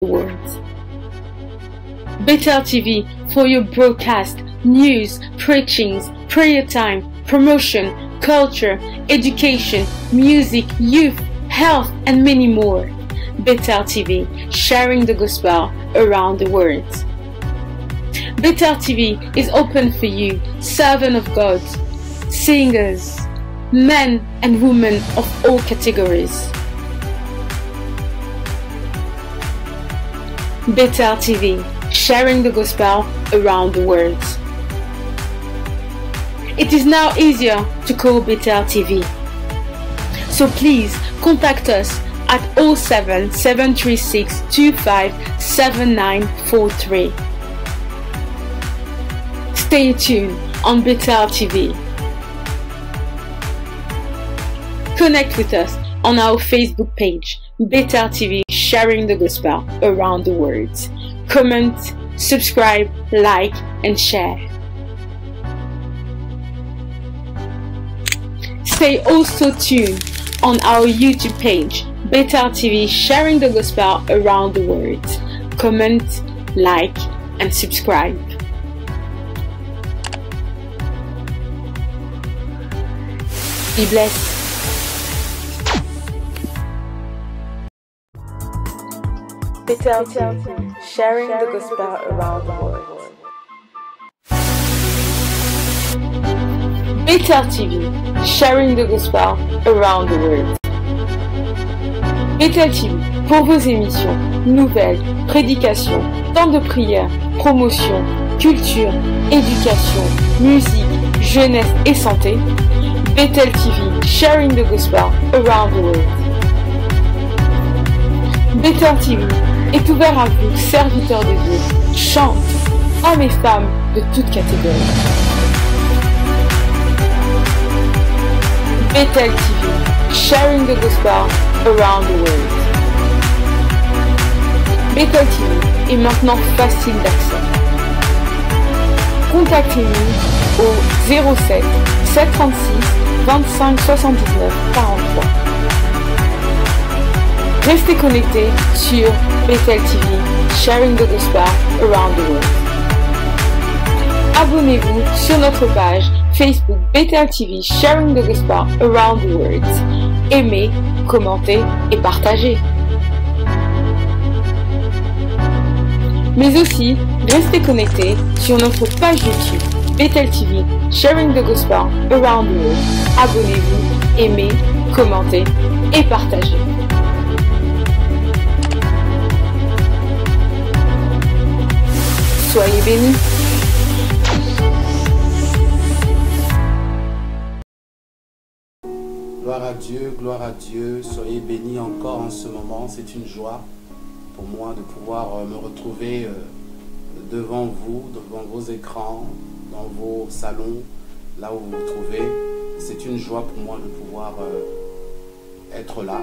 the world. Bethel TV for your broadcast, news, preachings, prayer time, promotion, culture, education, music, youth, health, and many more. Bethel TV, sharing the gospel around the world. Bethel TV is open for you, servant of God, singers, men and women of all categories. Bethel TV, sharing the gospel around the world. It is now easier to call Bethel TV. So please contact us at 07 736 25 7943. Stay tuned on Bethel TV. Connect with us on our Facebook page, Bethel TV, sharing the gospel around the world. Comment, subscribe, like, and share. Stay also tuned on our YouTube page, Bethel TV, sharing the gospel around the world. Comment, like, and subscribe. Be blessed. Bethel TV, sharing the gospel around the world. Bethel TV, sharing the gospel around the world. Bethel TV, pour vos émissions, nouvelles, prédications, temps de prière, promotion, culture, éducation, musique, jeunesse et santé. Bethel TV, sharing the gospel around the world. Bethel TV est ouvert à vous, serviteurs de Dieu, chante, hommes et femmes de toutes catégories. Bethel TV, sharing the gospel around the world. Bethel TV est maintenant facile d'accès. Contactez-nous au 07 736 25 79 43. Restez connectés sur Bethel TV, sharing the gospel around the world. Abonnez-vous sur notre page Facebook Bethel TV, sharing the gospel around the world. Aimez, commentez et partagez. Mais aussi, restez connectés sur notre page YouTube Bethel TV, sharing the gospel around the world. Abonnez-vous, aimez, commentez et partagez. Soyez bénis. Gloire à Dieu, soyez bénis encore en ce moment. C'est une joie pour moi de pouvoir me retrouver devant vous, devant vos écrans, dans vos salons, là où vous vous trouvez. C'est une joie pour moi de pouvoir être là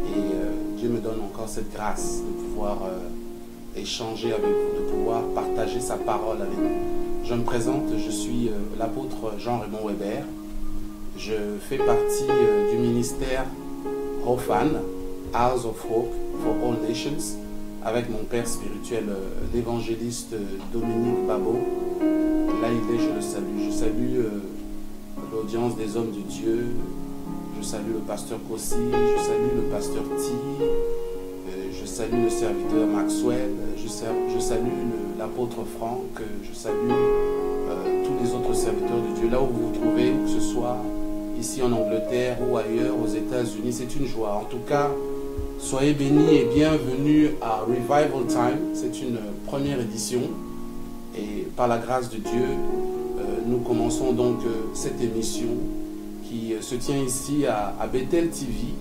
et Dieu me donne encore cette grâce de pouvoir échanger avec vous, de pouvoir partager sa parole avec vous. Je me présente, je suis l'apôtre Jean-Raymond Weber. Je fais partie du ministère Hofan, House of Hope for All Nations, avec mon père spirituel, l'évangéliste Dominique Babo. Là il est, je le salue. Je salue l'audience des hommes de Dieu. Je salue le pasteur Kossi, je salue le pasteur T, je salue le serviteur Maxwell, je salue l'apôtre Franck, je salue tous les autres serviteurs de Dieu. Là où vous vous trouvez, que ce soit ici en Angleterre ou ailleurs, aux États-Unis, c'est une joie. En tout cas, soyez bénis et bienvenue à Revival Time. C'est une première édition et par la grâce de Dieu, nous commençons donc cette émission qui se tient ici à Bethel TV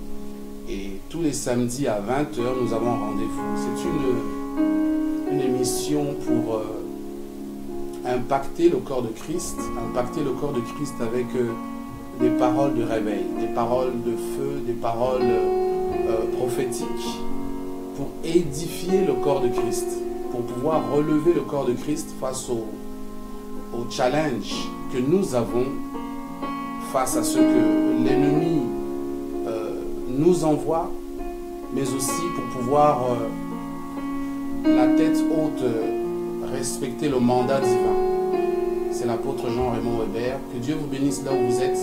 et tous les samedis à 20 h, nous avons un rendez-vous. C'est une émission pour impacter le corps de Christ, avec des paroles de réveil, des paroles de feu, des paroles prophétiques pour édifier le corps de Christ, pour pouvoir relever le corps de Christ face au challenge que nous avons, face à ce que l'ennemi nous envoie, mais aussi pour pouvoir la tête haute, respecter le mandat divin. C'est l'apôtre Jean-Raymond Weber. Que Dieu vous bénisse là où vous êtes.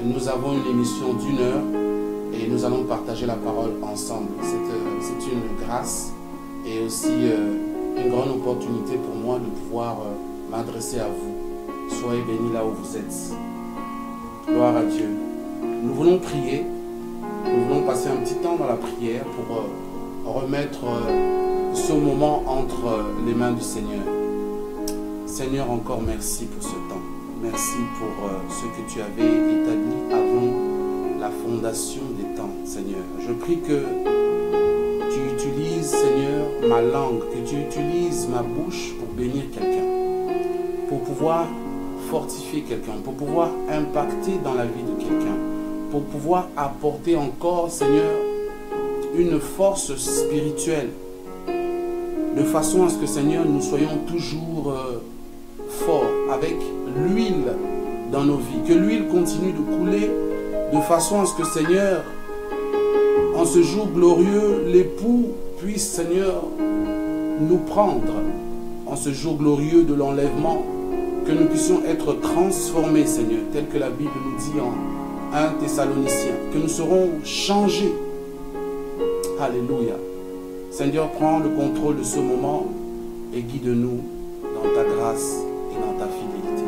Nous avons une émission d'1 heure et nous allons partager la parole ensemble. C'est une grâce et aussi une grande opportunité pour moi de pouvoir m'adresser à vous. Soyez bénis là où vous êtes. Gloire à Dieu. Nous voulons prier. Nous voulons passer un petit temps dans la prière pour remettre ce moment entre les mains du Seigneur. Seigneur, encore merci pour ce temps. Merci pour ce que tu avais établi avant la fondation des temps, Seigneur. Je prie que tu utilises, Seigneur, ma langue, que tu utilises ma bouche pour bénir quelqu'un, pour pouvoir fortifier quelqu'un, pour pouvoir impacter dans la vie de quelqu'un, pour pouvoir apporter encore, Seigneur, une force spirituelle, de façon à ce que, Seigneur, nous soyons toujours forts, avec l'huile dans nos vies, que l'huile continue de couler, de façon à ce que, Seigneur, en ce jour glorieux, l'époux puisse, Seigneur, nous prendre, en ce jour glorieux de l'enlèvement, que nous puissions être transformés, Seigneur, tel que la Bible nous dit en 1 Thessaloniciens, que nous serons changés. Alléluia. Seigneur, prends le contrôle de ce moment et guide-nous dans ta grâce et dans ta fidélité.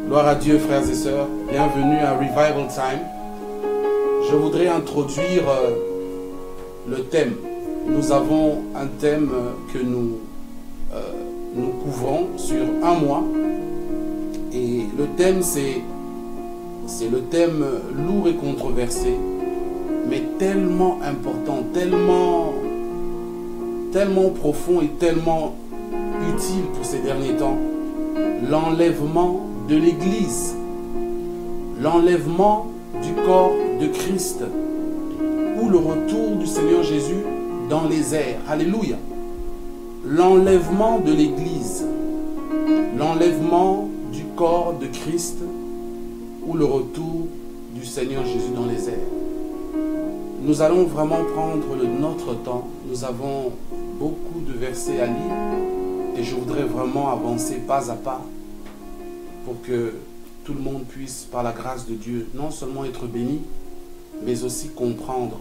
Gloire à Dieu, frères et sœurs. Bienvenue à Revival Time. Je voudrais introduire le thème. Nous avons un thème que nous couvrons sur un mois. Et le thème, c'est le thème lourd et controversé, mais tellement important, tellement profond et tellement utile pour ces derniers temps. L'enlèvement de l'Église, l'enlèvement du corps de Christ, ou le retour du Seigneur Jésus dans les airs. Alléluia. L'enlèvement de l'Église, l'enlèvement du corps de Christ, ou le retour du Seigneur Jésus dans les airs. Nous allons vraiment prendre notre temps. Nous avons beaucoup de versets à lire et je voudrais vraiment avancer pas à pas pour que tout le monde puisse, par la grâce de Dieu, non seulement être béni, mais aussi comprendre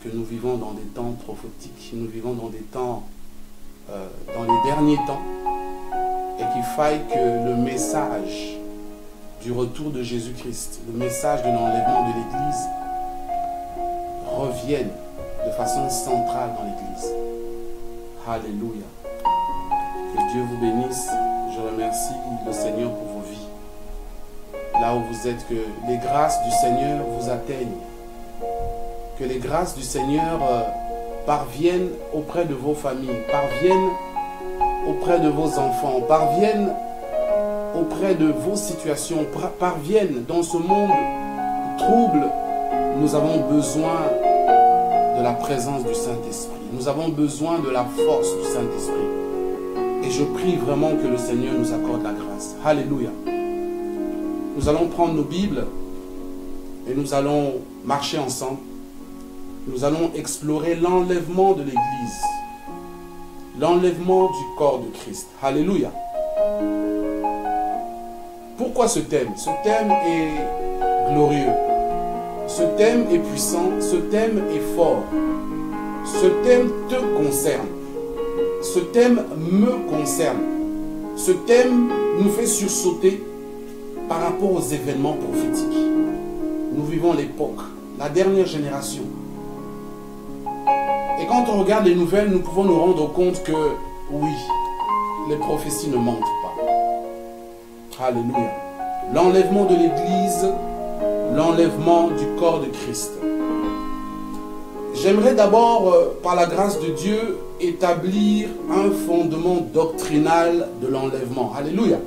que nous vivons dans des temps prophétiques, nous vivons dans des temps, dans les derniers temps, et qu'il faille que le message du retour de Jésus-Christ, le message de l'enlèvement de l'Église revienne de façon centrale dans l'Église. Alléluia. Que Dieu vous bénisse. Je remercie le Seigneur pour vos vies. Là où vous êtes, que les grâces du Seigneur vous atteignent. Que les grâces du Seigneur parviennent auprès de vos familles, parviennent auprès de vos enfants, parviennent auprès de vos situations, parviennent dans ce monde trouble. Nous avons besoin de la présence du Saint-Esprit. Nous avons besoin de la force du Saint-Esprit. Et je prie vraiment que le Seigneur nous accorde la grâce. Alléluia. Nous allons prendre nos Bibles et nous allons marcher ensemble. Nous allons explorer l'enlèvement de l'Église. L'enlèvement du corps de Christ. Alléluia. Pourquoi ce thème? Ce thème est glorieux. Ce thème est puissant. Ce thème est fort. Ce thème te concerne. Ce thème me concerne. Ce thème nous fait sursauter par rapport aux événements prophétiques. Nous vivons l'époque, la dernière génération. Et quand on regarde les nouvelles, nous pouvons nous rendre compte que, oui, les prophéties ne mentent pas. Alléluia. L'enlèvement de l'Église, l'enlèvement du corps de Christ. J'aimerais d'abord, par la grâce de Dieu, établir un fondement doctrinal de l'enlèvement. Alléluia.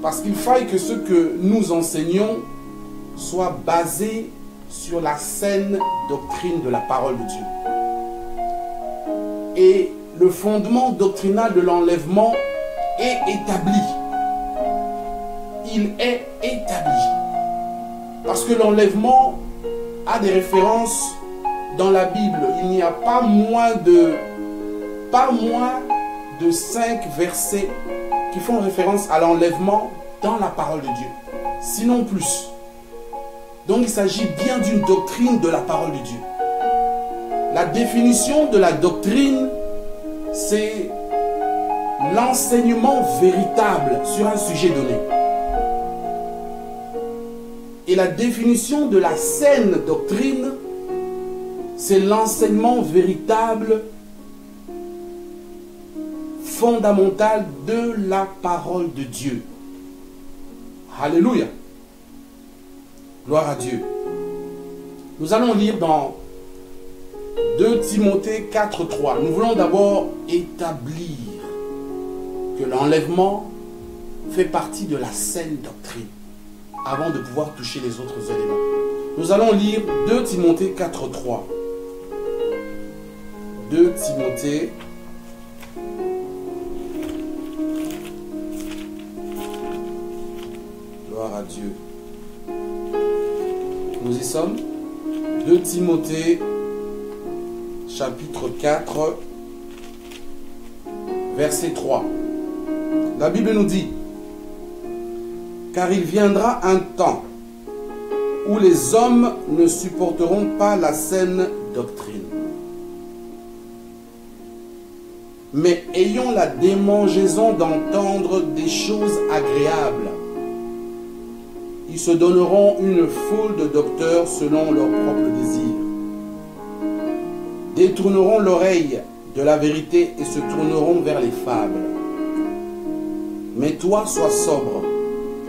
Parce qu'il faille que ce que nous enseignons soit basé sur la saine doctrine de la parole de Dieu. Et le fondement doctrinal de l'enlèvement est établi. Il est établi. Parce que l'enlèvement a des références dans la Bible, il n'y a pas moins de 5 versets qui font référence à l'enlèvement dans la parole de Dieu. Sinon plus. Donc il s'agit bien d'une doctrine de la parole de Dieu. La définition de la doctrine, c'est l'enseignement véritable sur un sujet donné. Et la définition de la saine doctrine, c'est l'enseignement véritable, fondamental de la parole de Dieu. Alléluia. Gloire à Dieu. Nous allons lire dans 2 Timothée 4:3. Nous voulons d'abord établir que l'enlèvement fait partie de la saine doctrine avant de pouvoir toucher les autres éléments. Nous allons lire 2 Timothée 4:3. 2 Timothée 4:3. Gloire à Dieu. Nous y sommes. 2 Timothée chapitre 4 verset 3. La Bible nous dit: car il viendra un temps où les hommes ne supporteront pas la saine doctrine, mais ayant la démangeaison d'entendre des choses agréables, ils se donneront une foule de docteurs selon leurs propres désirs, détourneront l'oreille de la vérité et se tourneront vers les fables. Mais toi, sois sobre,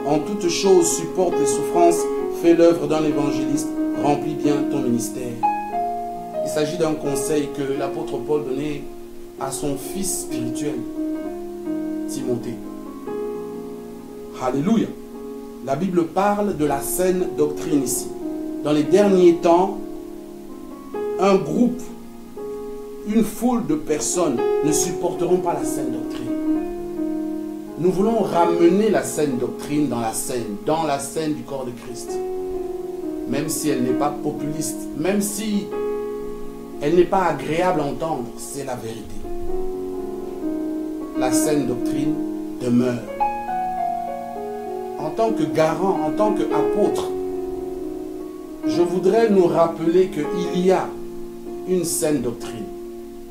en toutes choses supporte les souffrances, fais l'œuvre d'un évangéliste, remplis bien ton ministère. Il s'agit d'un conseil que l'apôtre Paul donnait à son fils spirituel, Timothée. Alléluia. La Bible parle de la saine doctrine ici. Dans les derniers temps, un groupe, une foule de personnes ne supporteront pas la saine doctrine. Nous voulons ramener la saine doctrine dans la scène du corps de Christ. Même si elle n'est pas populiste, même si elle n'est pas agréable à entendre, c'est la vérité. La saine doctrine demeure. En tant que garant, en tant qu'apôtre, je voudrais nous rappeler qu'il y a une saine doctrine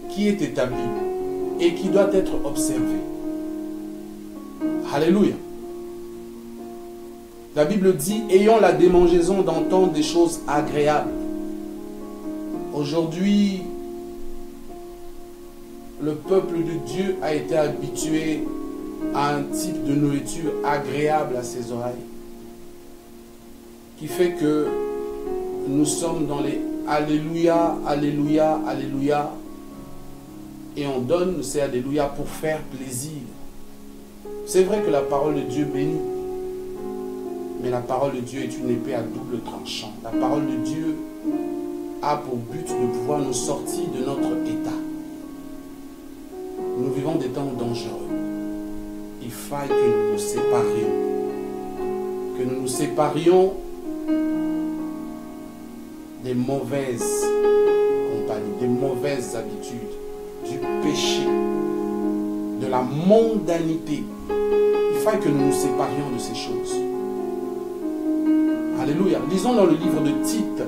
qui est établie et qui doit être observée. Alléluia. La Bible dit, ayons la démangeaison d'entendre des choses agréables. Aujourd'hui, le peuple de Dieu a été habitué à un type de nourriture agréable à ses oreilles, qui fait que nous sommes dans les Alléluia, Alléluia, Alléluia, et on donne ces Alléluia pour faire plaisir. C'est vrai que la parole de Dieu bénit, mais la parole de Dieu est une épée à double tranchant. La parole de Dieu a pour but de pouvoir nous sortir de notre état. Nous vivons des temps dangereux. Il faille que nous nous séparions. Que nous nous séparions des mauvaises compagnies, des mauvaises habitudes, du péché, de la mondanité. Il faille que nous nous séparions de ces choses. Alléluia. Lisons dans le livre de Tite.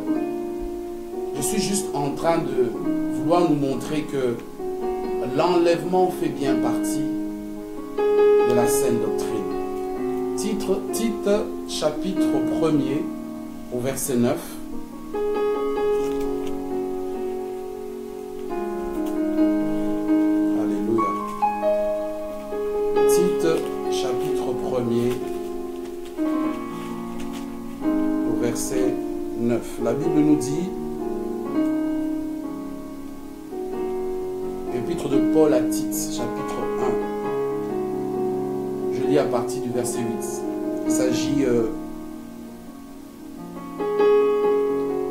Je suis juste en train de vouloir nous montrer que l'enlèvement fait bien partie de la saine doctrine. Tite, chapitre 1er, au verset 9. Alléluia. Tite, chapitre 1er, au verset 9. La Bible nous dit, épître de Paul à Tite, chapitre 1. Je lis à partir du verset 8. Il s'agit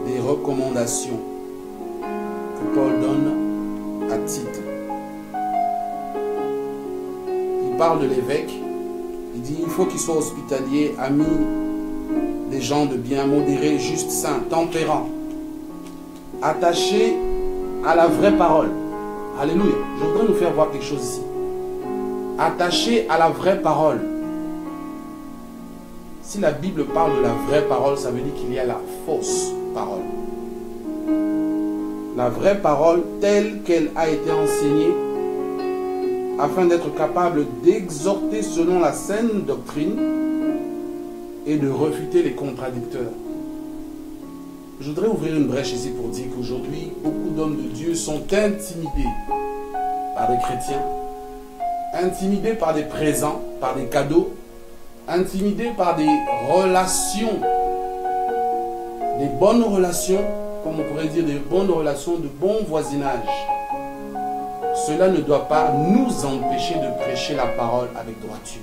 des recommandations que Paul donne à Tite. Il parle de l'évêque. Il dit il faut qu'il soit hospitalier, ami des gens de bien, modéré, juste, saint, tempérant. Attaché à la vraie parole. Alléluia. Je voudrais nous faire voir quelque chose ici. Attaché à la vraie parole. Si la Bible parle de la vraie parole, ça veut dire qu'il y a la fausse parole. La vraie parole telle qu'elle a été enseignée afin d'être capable d'exhorter selon la saine doctrine et de refuter les contradicteurs. Je voudrais ouvrir une brèche ici pour dire qu'aujourd'hui, beaucoup d'hommes de Dieu sont intimidés par des chrétiens, intimidés par des présents, par des cadeaux, intimidés par des relations, des bonnes relations, comme on pourrait dire des bonnes relations, de bon voisinage. Cela ne doit pas nous empêcher de prêcher la parole avec droiture.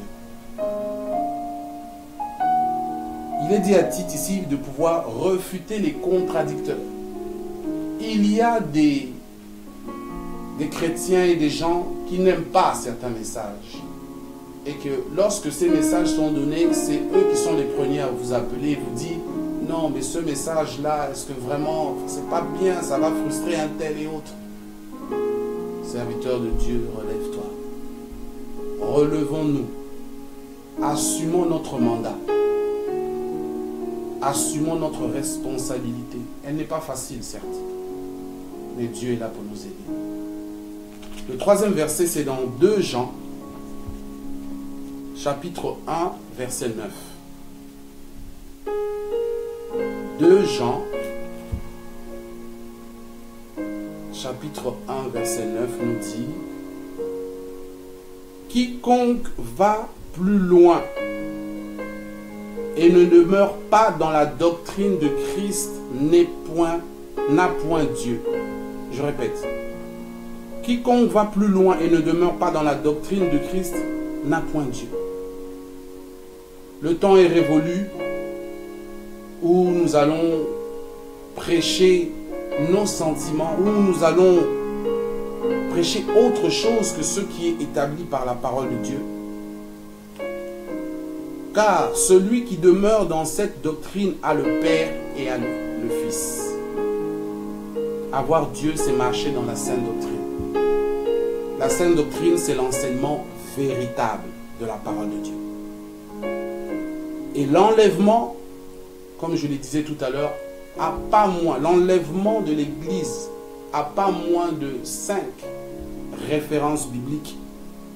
Il est dit à Tite ici de pouvoir refuter les contradicteurs. Il y a des chrétiens et des gens qui n'aiment pas certains messages. Et que lorsque ces messages sont donnés, c'est eux qui sont les premiers à vous appeler et vous dire « Non, mais ce message-là, est-ce que vraiment, c'est pas bien, ça va frustrer un tel et autre. » Serviteur de Dieu, relève-toi. Relevons-nous. Assumons notre mandat. Assumons notre responsabilité. Elle n'est pas facile, certes. Mais Dieu est là pour nous aider. Le troisième verset, c'est dans 2 Jean, chapitre 1, verset 9. 2 Jean, chapitre 1, verset 9, nous dit « Quiconque va plus loin et ne demeure pas dans la doctrine de Christ n'a point Dieu. » Je répète. Quiconque va plus loin et ne demeure pas dans la doctrine de Christ n'a point Dieu. Le temps est révolu où nous allons prêcher nos sentiments, où nous allons prêcher autre chose que ce qui est établi par la parole de Dieu. Car celui qui demeure dans cette doctrine a le Père et a le Fils. Avoir Dieu, c'est marcher dans la saine doctrine. La saine doctrine, c'est l'enseignement véritable de la parole de Dieu. Et l'enlèvement, comme je le disais tout à l'heure, a pas moins, l'enlèvement de l'Église a pas moins de 5 références bibliques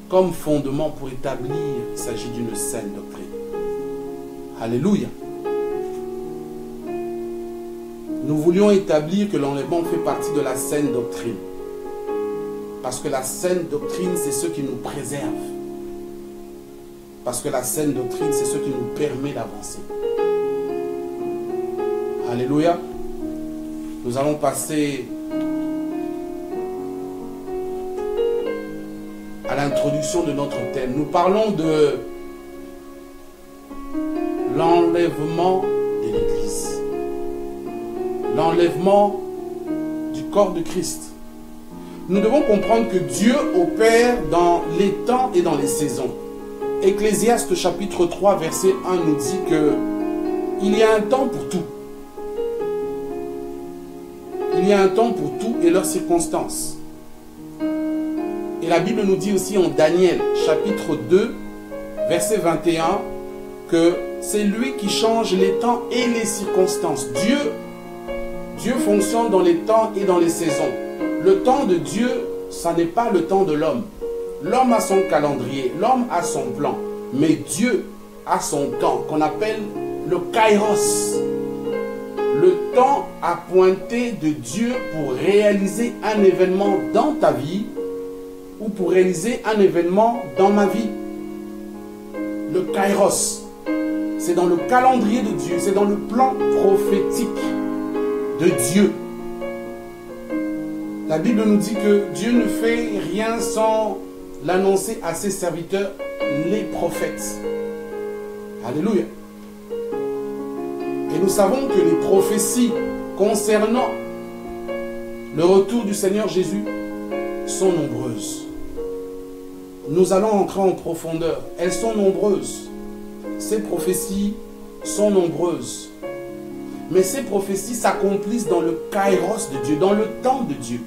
comme fondement pour établir qu'il s'agit d'une saine doctrine. Alléluia. Nous voulions établir que l'enlèvement fait partie de la saine doctrine. Parce que la saine doctrine, c'est ce qui nous préserve. Parce que la saine doctrine, c'est ce qui nous permet d'avancer. Alléluia. Nous allons passer à l'introduction de notre thème. Nous parlons de l'enlèvement de l'Église. L'enlèvement du corps de Christ. Nous devons comprendre que Dieu opère dans les temps et dans les saisons. Ecclésiaste chapitre 3 verset 1 nous dit que il y a un temps pour tout. Il y a un temps pour tout et leurs circonstances. Et la Bible nous dit aussi en Daniel chapitre 2 verset 21 que c'est lui qui change les temps et les circonstances. Dieu fonctionne dans les temps et dans les saisons. Le temps de Dieu, ça n'est pas le temps de l'homme. L'homme a son calendrier, l'homme a son plan. Mais Dieu a son temps qu'on appelle le kairos. Le temps à pointer de Dieu pour réaliser un événement dans ta vie ou pour réaliser un événement dans ma vie. Le kairos, c'est dans le calendrier de Dieu, c'est dans le plan prophétique de Dieu. La Bible nous dit que Dieu ne fait rien sans l'annoncer à ses serviteurs, les prophètes. Alléluia. Et nous savons que les prophéties concernant le retour du Seigneur Jésus sont nombreuses. Nous allons entrer en profondeur. Elles sont nombreuses. Ces prophéties sont nombreuses. mais ces prophéties s'accomplissent dans le kairos de Dieu, dans le temps de Dieu.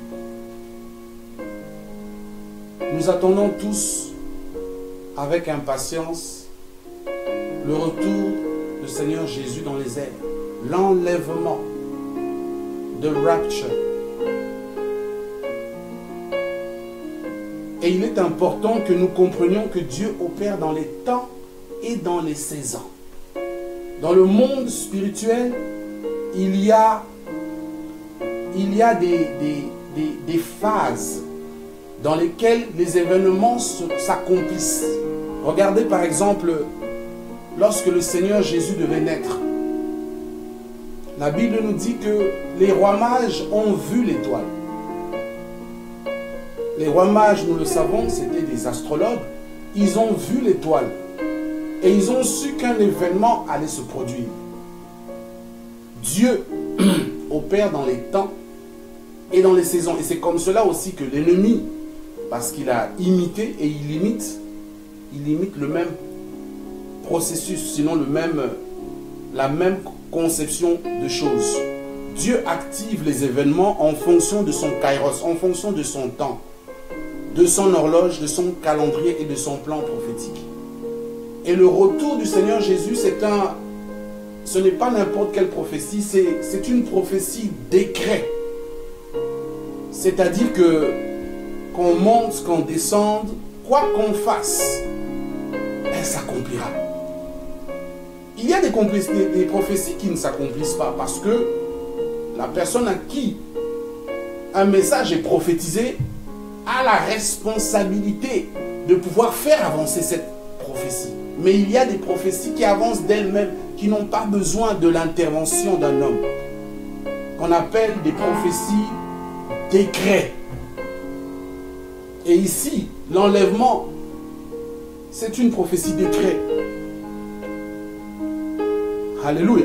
Nous attendons tous avec impatience le retour du Seigneur Jésus dans les airs, l'enlèvement, the rapture. Et il est important que nous comprenions que Dieu opère dans les temps et dans les saisons. Dans le monde spirituel, il y a des phases dans lesquelles les événements s'accomplissent. Regardez par exemple, lorsque le Seigneur Jésus devait naître, la Bible nous dit que les rois mages ont vu l'étoile. Les rois mages, nous le savons, c'était des astrologues. Ils ont vu l'étoile. Et ils ont su qu'un événement allait se produire. Dieu opère dans les temps et dans les saisons. Et c'est comme cela aussi que l'ennemi, parce qu'il a imité et il imite le même processus, sinon la même conception de choses. Dieu active les événements en fonction de son kairos, en fonction de son temps, de son horloge, de son calendrier et de son plan prophétique. Et le retour du Seigneur Jésus, ce n'est pas n'importe quelle prophétie, c'est une prophétie décret. C'est-à-dire que qu'on monte, qu'on descende, quoi qu'on fasse, elle s'accomplira. Il y a des prophéties qui ne s'accomplissent pas parce que la personne à qui un message est prophétisé a la responsabilité de pouvoir faire avancer cette prophétie. Mais il y a des prophéties qui avancent d'elles-mêmes, qui n'ont pas besoin de l'intervention d'un homme, qu'on appelle des prophéties décrets. Et ici, l'enlèvement, c'est une prophétie décret. Alléluia.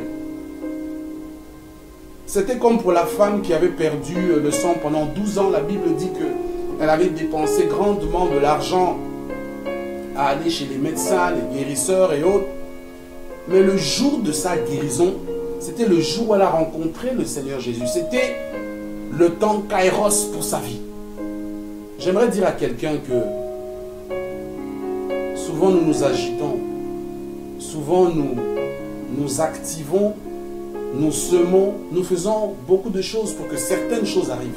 C'était comme pour la femme qui avait perdu le sang pendant 12 ans. La Bible dit qu'elle avait dépensé grandement de l'argent à aller chez les médecins, les guérisseurs et autres. Mais le jour de sa guérison, c'était le jour où elle a rencontré le Seigneur Jésus. C'était le temps kairos pour sa vie. J'aimerais dire à quelqu'un que souvent nous nous agitons, souvent nous activons, nous semons, nous faisons beaucoup de choses pour que certaines choses arrivent.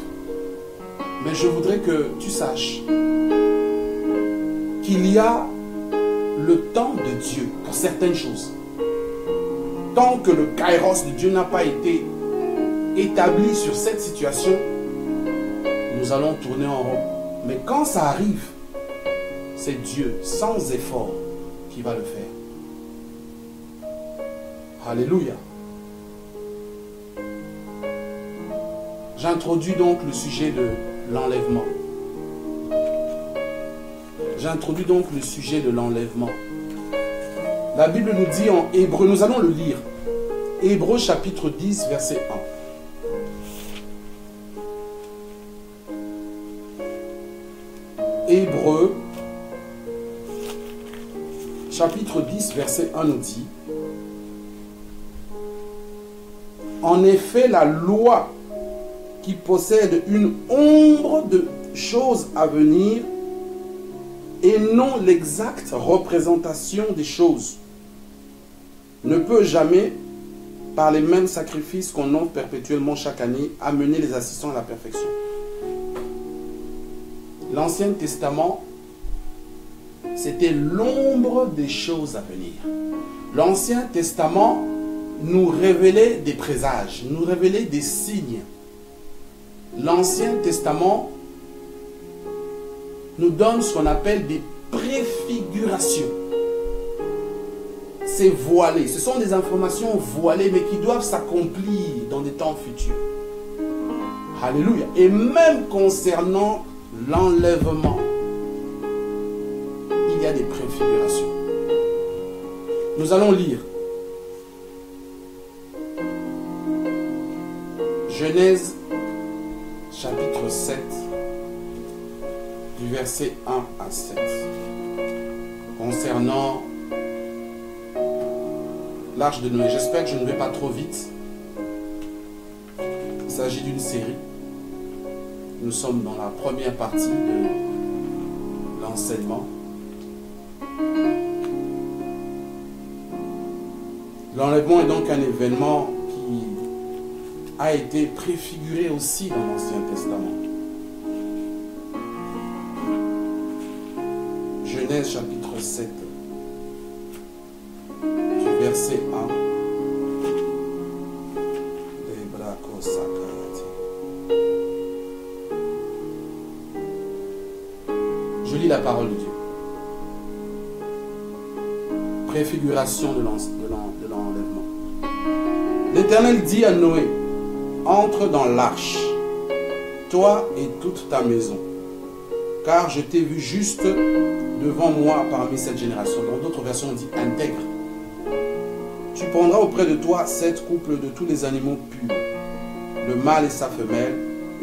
Mais je voudrais que tu saches qu'il y a le temps de Dieu pour certaines choses. Tant que le kairos de Dieu n'a pas été établi sur cette situation, nous allons tourner en rond. Mais quand ça arrive, c'est Dieu, sans effort, qui va le faire. Alléluia. J'introduis donc le sujet de l'enlèvement. J'introduis donc le sujet de l'enlèvement. La Bible nous dit en Hébreu, nous allons le lire. Hébreu chapitre 10, verset 1. Hébreu chapitre 10, verset 1 nous dit: en effet, la loi qui possède une ombre de choses à venir et non l'exacte représentation des choses, ne peut jamais, par les mêmes sacrifices qu'on offre perpétuellement chaque année, amener les assistants à la perfection. L'Ancien Testament, c'était l'ombre des choses à venir. L'Ancien Testament nous révélait des présages, nous révélait des signes. L'Ancien Testament nous donne ce qu'on appelle des préfigurations. C'est voilé. Ce sont des informations voilées, mais qui doivent s'accomplir dans des temps futurs. Alléluia. Et même concernant l'enlèvement, il y a des préfigurations. Nous allons lire Genèse chapitre 7, du verset 1 à 7, concernant l'arche de Noé. J'espère que je ne vais pas trop vite, s'agit d'une série. Nous sommes dans la première partie de l'enseignement. L'enlèvement est donc un événement qui a été préfiguré aussi dans l'Ancien Testament. Genèse chapitre 7, du verset 1. Je lis la parole de Dieu. Préfiguration de l'enlèvement. L'Éternel dit à Noé, entre dans l'arche, toi et toute ta maison, car je t'ai vu juste devant moi parmi cette génération. Dans d'autres versions, on dit intègre. Tu prendras auprès de toi 7 couples de tous les animaux purs, le mâle et sa femelle,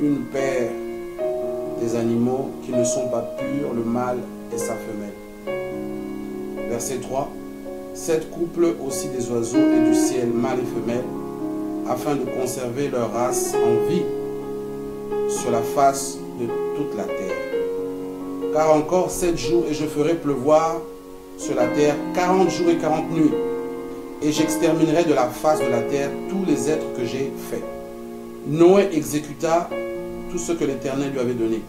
une paire des animaux qui ne sont pas purs, le mâle et sa femelle. Verset 3. 7 couples aussi des oiseaux et du ciel, mâle et femelle, afin de conserver leur race en vie sur la face de toute la terre. Car encore 7 jours et je ferai pleuvoir sur la terre 40 jours et 40 nuits, et j'exterminerai de la face de la terre tous les êtres que j'ai faits. Noé exécuta tout ce que l'Éternel lui avait donné.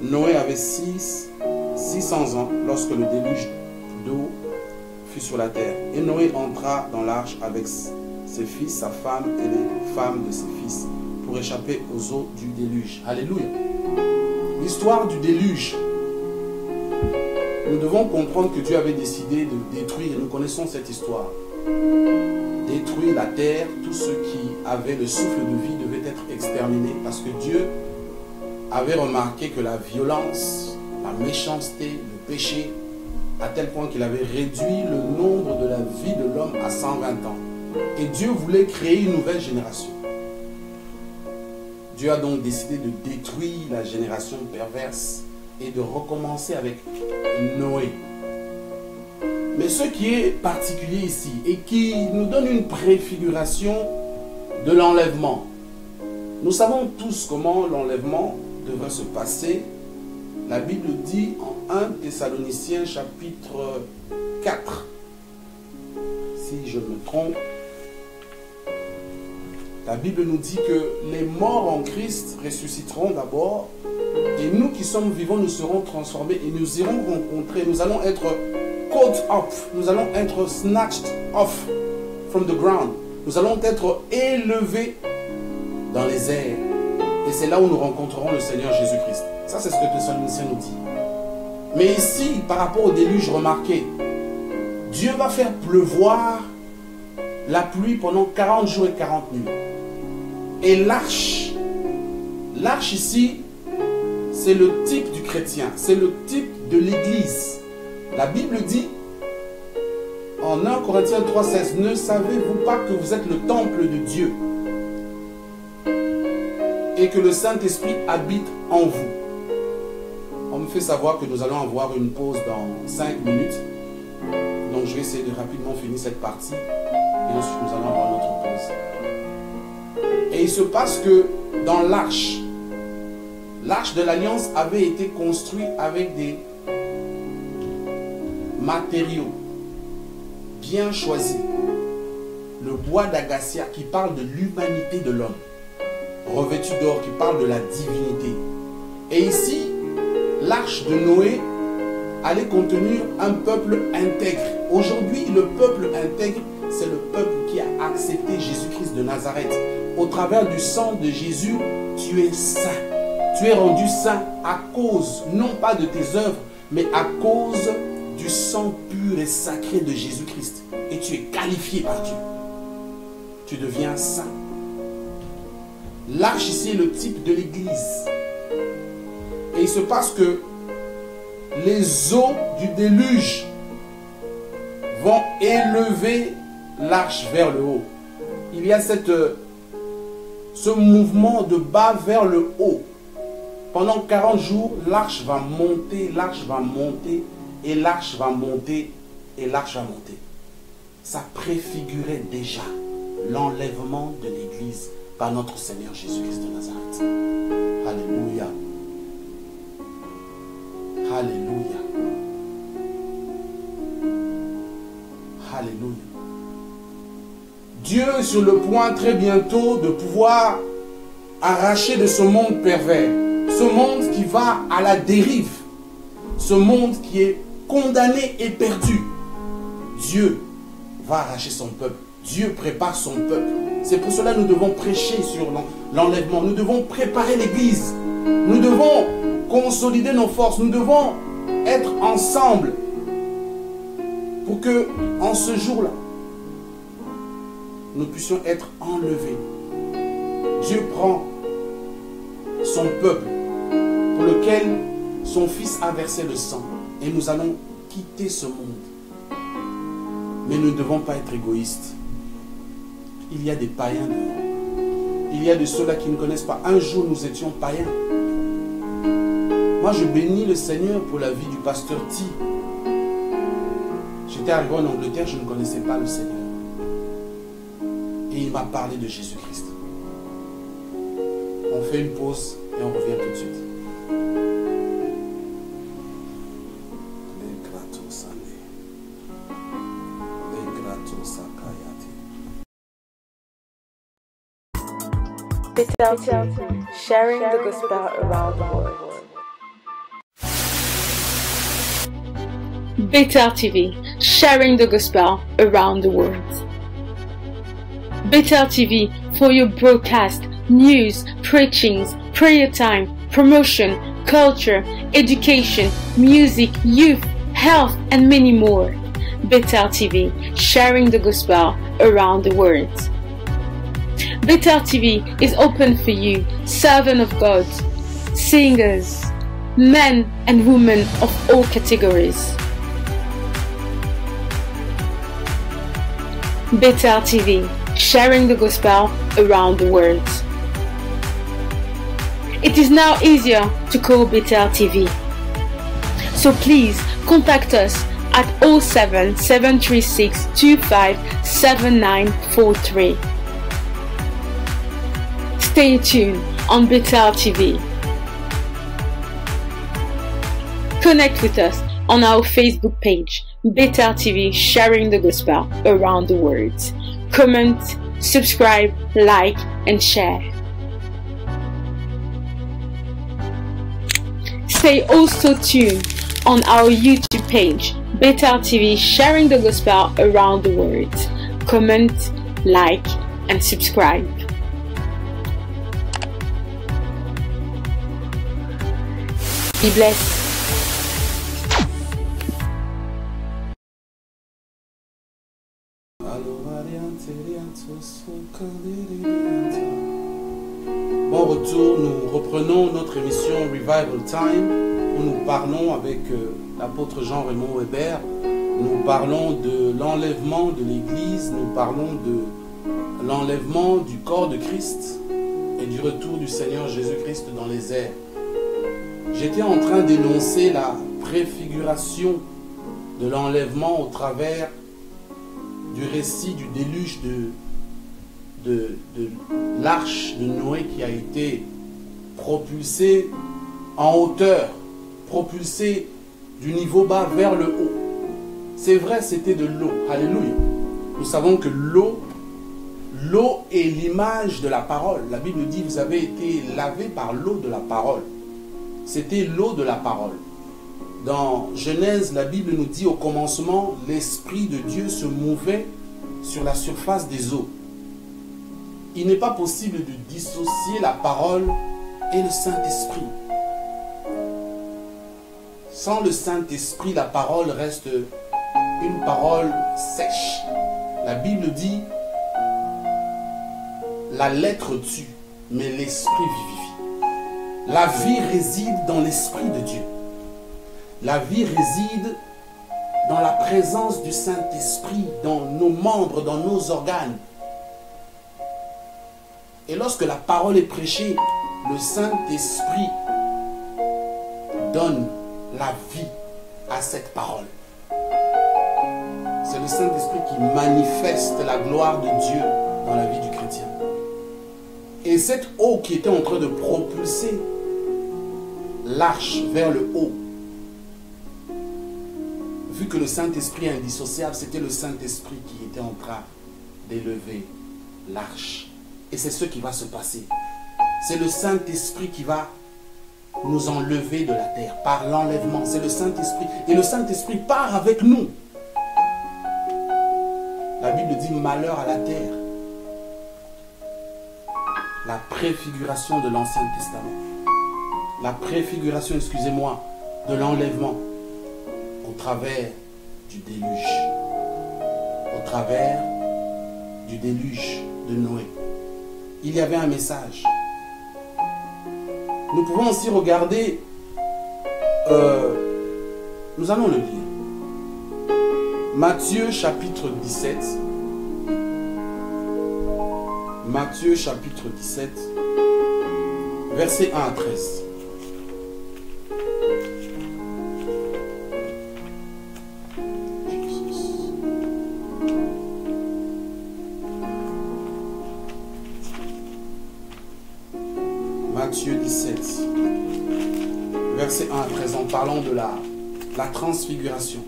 Noé avait 600 ans lorsque le déluge d'eau fut sur la terre. Et Noé entra dans l'arche avec ses fils, sa femme et les femmes de ses fils pour échapper aux eaux du déluge. Alléluia. L'histoire du déluge. Nous devons comprendre que Dieu avait décidé de détruire, nous connaissons cette histoire, détruire la terre, tout ce qui avait le souffle de vie devait être exterminé parce que Dieu avait remarqué que la violence, la méchanceté, le péché, à tel point qu'il avait réduit le nombre de la vie de l'homme à 120 ans. Et Dieu voulait créer une nouvelle génération. Dieu a donc décidé de détruire la génération perverse et de recommencer avec Noé. Mais ce qui est particulier ici et qui nous donne une préfiguration de l'enlèvement. Nous savons tous comment l'enlèvement devrait se passer. La Bible dit en 1 Thessaloniciens chapitre 4, si je me trompe, la Bible nous dit que les morts en Christ ressusciteront d'abord et nous qui sommes vivants, nous serons transformés et nous irons rencontrer, nous allons être caught up, nous allons être snatched off from the ground. Nous allons être élevés dans les airs. Et c'est là où nous rencontrerons le Seigneur Jésus-Christ. Ça, c'est ce que Thessaloniciens nous dit. Mais ici, par rapport au déluge, remarquez, Dieu va faire pleuvoir la pluie pendant 40 jours et 40 nuits. Et l'arche ici, c'est le type du chrétien, c'est le type de l'Église. La Bible dit, en 1 Corinthiens 3,16, ne savez-vous pas que vous êtes le temple de Dieu et que le Saint-Esprit habite en vous? On me fait savoir que nous allons avoir une pause dans 5 minutes. Donc je vais essayer de rapidement finir cette partie. Et ensuite nous allons avoir notre pause. Et il se passe que dans l'arche de l'Alliance avait été construite avec des matériaux bien choisis. Le bois d'acacia qui parle de l'humanité de l'homme. Revêtu d'or qui parle de la divinité. Et ici, l'arche de Noé allait contenir un peuple intègre. Aujourd'hui, le peuple intègre, c'est le peuple qui a accepté Jésus-Christ de Nazareth. Au travers du sang de Jésus, tu es saint. Tu es rendu saint à cause, non pas de tes œuvres, mais à cause du sang pur et sacré de Jésus-Christ. Et tu es qualifié par Dieu. Tu deviens saint. L'arche ici est le type de l'Église. Et il se passe que les eaux du déluge vont élever l'arche vers le haut. Il y a ce mouvement de bas vers le haut. Pendant 40 jours, l'arche va monter, l'arche va monter, et l'arche va monter, et l'arche va monter. Ça préfigurait déjà l'enlèvement de l'Église par notre Seigneur Jésus-Christ de Nazareth. Alléluia. Alléluia. Alléluia. Dieu est sur le point très bientôt de pouvoir arracher de ce monde pervers, ce monde qui va à la dérive, ce monde qui est condamné et perdu. Dieu va arracher son peuple. Dieu prépare son peuple. C'est pour cela que nous devons prêcher sur l'enlèvement. Nous devons préparer l'Église. Nous devons consolider nos forces. Nous devons être ensemble pour que, en ce jour-là, nous puissions être enlevés. Dieu prend son peuple pour lequel son Fils a versé le sang et nous allons quitter ce monde. Mais nous ne devons pas être égoïstes. Il y a des païens dehors. Il y a de ceux-là qui ne connaissent pas. Un jour, nous étions païens. Moi, je bénis le Seigneur pour la vie du pasteur T. J'étais arrivé en Angleterre, je ne connaissais pas le Seigneur. Et il m'a parlé de Jésus-Christ. On fait une pause et on revient tout de suite. Bethel TV, sharing the gospel around the world. Bethel TV, sharing the gospel around the world. Bethel TV for your broadcast, news, preachings, prayer time, promotion, culture, education, music, youth, health, and many more. Bethel TV, sharing the gospel around the world. Bethel TV is open for you, servant of God, singers, men and women of all categories. Bethel TV, sharing the gospel around the world. It is now easier to call Bethel TV. So please contact us at 07 736 25 7943. Stay tuned on Bethel TV. Connect with us on our Facebook page, Bethel TV, sharing the gospel around the world. Comment, subscribe, like, and share. Stay also tuned on our YouTube page, Bethel TV, sharing the gospel around the world. Comment, like, and subscribe. Be blessed. Bon retour, nous reprenons notre émission Revival Time où nous parlons avec l'apôtre Jean-Raymond Weber. Nous parlons de l'enlèvement de l'Église, nous parlons de l'enlèvement du corps de Christ et du retour du Seigneur Jésus-Christ dans les airs. J'étais en train d'énoncer la préfiguration de l'enlèvement au travers du récit du déluge de l'arche de Noé qui a été propulsée en hauteur, propulsée du niveau bas vers le haut. C'est vrai, c'était de l'eau. Alléluia. Nous savons que l'eau est l'image de la parole. La Bible dit, vous avez été lavés par l'eau de la parole. C'était l'eau de la parole. Dans Genèse, la Bible nous dit au commencement, l'Esprit de Dieu se mouvait sur la surface des eaux. Il n'est pas possible de dissocier la parole et le Saint-Esprit. Sans le Saint-Esprit, la parole reste une parole sèche. La Bible dit, la lettre tue, mais l'Esprit vivifie. La vie réside dans l'Esprit de Dieu. La vie réside dans la présence du Saint-Esprit, dans nos membres, dans nos organes. Et lorsque la parole est prêchée, le Saint-Esprit donne la vie à cette parole. C'est le Saint-Esprit qui manifeste la gloire de Dieu dans la vie du chrétien. Et cette eau qui était en train de propulser l'arche vers le haut, vu que le Saint-Esprit est indissociable, c'était le Saint-Esprit qui était en train d'élever l'arche. Et c'est ce qui va se passer. C'est le Saint-Esprit qui va nous enlever de la terre par l'enlèvement. C'est le Saint-Esprit. Et le Saint-Esprit part avec nous. La Bible dit malheur à la terre. La préfiguration de l'Ancien Testament. La préfiguration, excusez-moi, de l'enlèvement au travers du déluge. Au travers du déluge de Noé. Il y avait un message. Nous pouvons aussi regarder, nous allons le lire. Matthieu chapitre 17. Matthieu chapitre 17, versets 1 à 13. Matthieu 17, verset 1 à 13, en parlant de la transfiguration.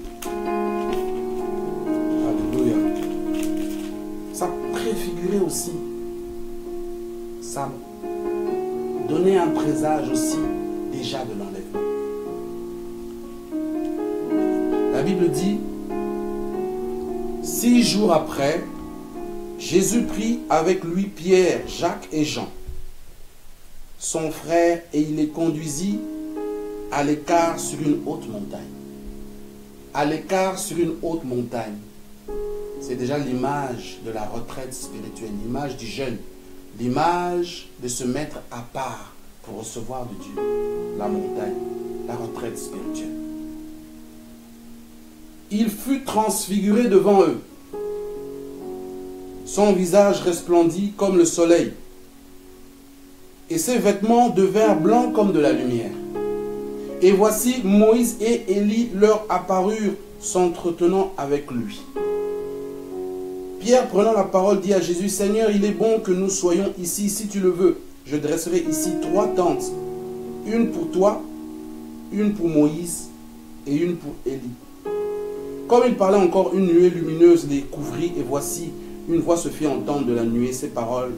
Alléluia. Ça préfigurait aussi, ça donnait un présage aussi déjà de l'enlèvement. La Bible dit, 6 jours après, Jésus prit avec lui Pierre, Jacques et Jean, son frère, et il les conduisit à l'écart sur une haute montagne. À l'écart sur une haute montagne. C'est déjà l'image de la retraite spirituelle, l'image du jeûne, l'image de se mettre à part pour recevoir de Dieu. La montagne, la retraite spirituelle. Il fut transfiguré devant eux. Son visage resplendit comme le soleil. Et ses vêtements devinrent blancs comme de la lumière. Et voici, Moïse et Élie leur apparurent, s'entretenant avec lui. Pierre, prenant la parole, dit à Jésus, « Seigneur, il est bon que nous soyons ici, si tu le veux. Je dresserai ici 3 tentes, une pour toi, une pour Moïse et une pour Élie. » Comme il parlait encore, une nuée lumineuse les couvrit, et voici, une voix se fit entendre de la nuée, ces paroles.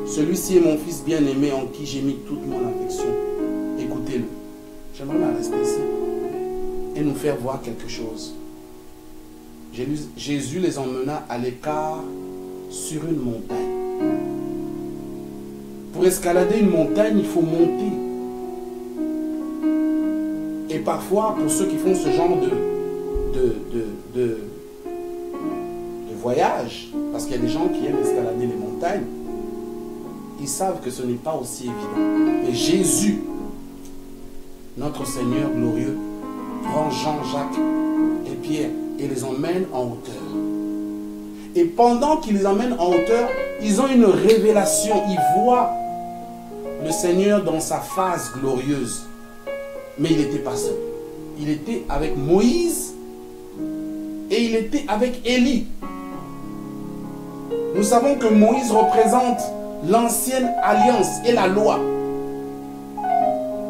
Celui-ci est mon fils bien-aimé en qui j'ai mis toute mon affection. Écoutez-le. J'aimerais la rester ici et nous faire voir quelque chose. Jésus les emmena à l'écart sur une montagne. Pour escalader une montagne, il faut monter. Et parfois, pour ceux qui font ce genre de voyage, parce qu'il y a des gens qui aiment escalader les montagnes, ils savent que ce n'est pas aussi évident. Mais Jésus, notre Seigneur glorieux, prend Jean, Jacques et Pierre et les emmène en hauteur. Et pendant qu'il les emmène en hauteur, ils ont une révélation. Ils voient le Seigneur dans sa phase glorieuse. Mais il n'était pas seul. Il était avec Moïse et il était avec Élie. Nous savons que Moïse représente l'ancienne alliance et la loi.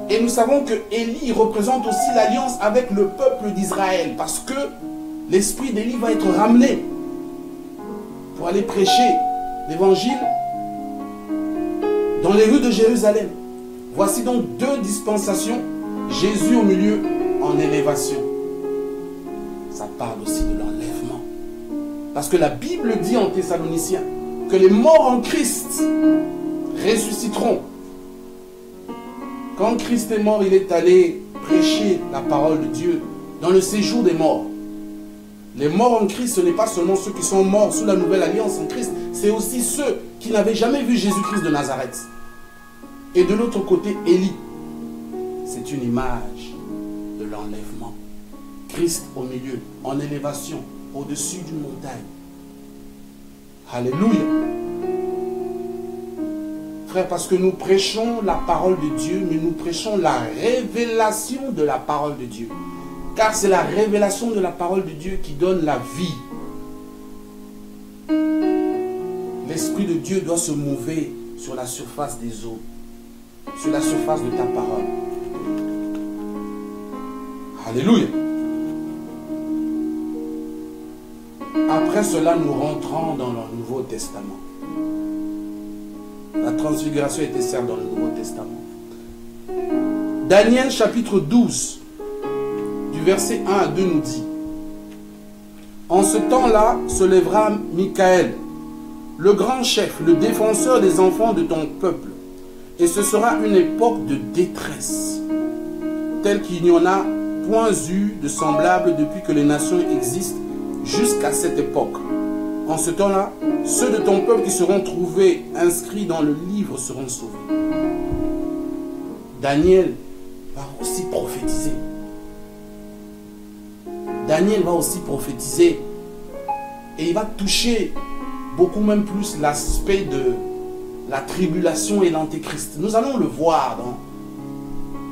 Et nous savons que Élie représente aussi l'alliance avec le peuple d'Israël, parce que l'esprit d'Élie va être ramené pour aller prêcher l'évangile dans les rues de Jérusalem. Voici donc 2 dispensations, Jésus au milieu en élévation. Ça parle aussi de l'enlèvement. Parce que la Bible dit en Thessaloniciens que les morts en Christ ressusciteront. Quand Christ est mort, il est allé prêcher la parole de Dieu dans le séjour des morts. Les morts en Christ, ce n'est pas seulement ceux qui sont morts sous la nouvelle alliance en Christ, c'est aussi ceux qui n'avaient jamais vu Jésus-Christ de Nazareth. Et de l'autre côté, Élie. C'est une image de l'enlèvement. Christ au milieu, en élévation, au-dessus d'une montagne. Alléluia. Frère, parce que nous prêchons la parole de Dieu, mais nous prêchons la révélation de la parole de Dieu. Car c'est la révélation de la parole de Dieu qui donne la vie. L'Esprit de Dieu doit se mouver sur la surface des eaux, sur la surface de ta parole. Alléluia. Après cela, nous rentrons dans le Nouveau Testament. La transfiguration était certes dans le Nouveau Testament. Daniel chapitre 12, du verset 1 à 2 nous dit: en ce temps-là se lèvera Michael, le grand chef, le défenseur des enfants de ton peuple. Et ce sera une époque de détresse, telle qu'il n'y en a point eu de semblable depuis que les nations existent jusqu'à cette époque. En ce temps-là, ceux de ton peuple qui seront trouvés inscrits dans le livre seront sauvés. Daniel va aussi prophétiser. Daniel va aussi prophétiser. Et il va toucher beaucoup même plus l'aspect de la tribulation et l'antéchrist. Nous allons le voir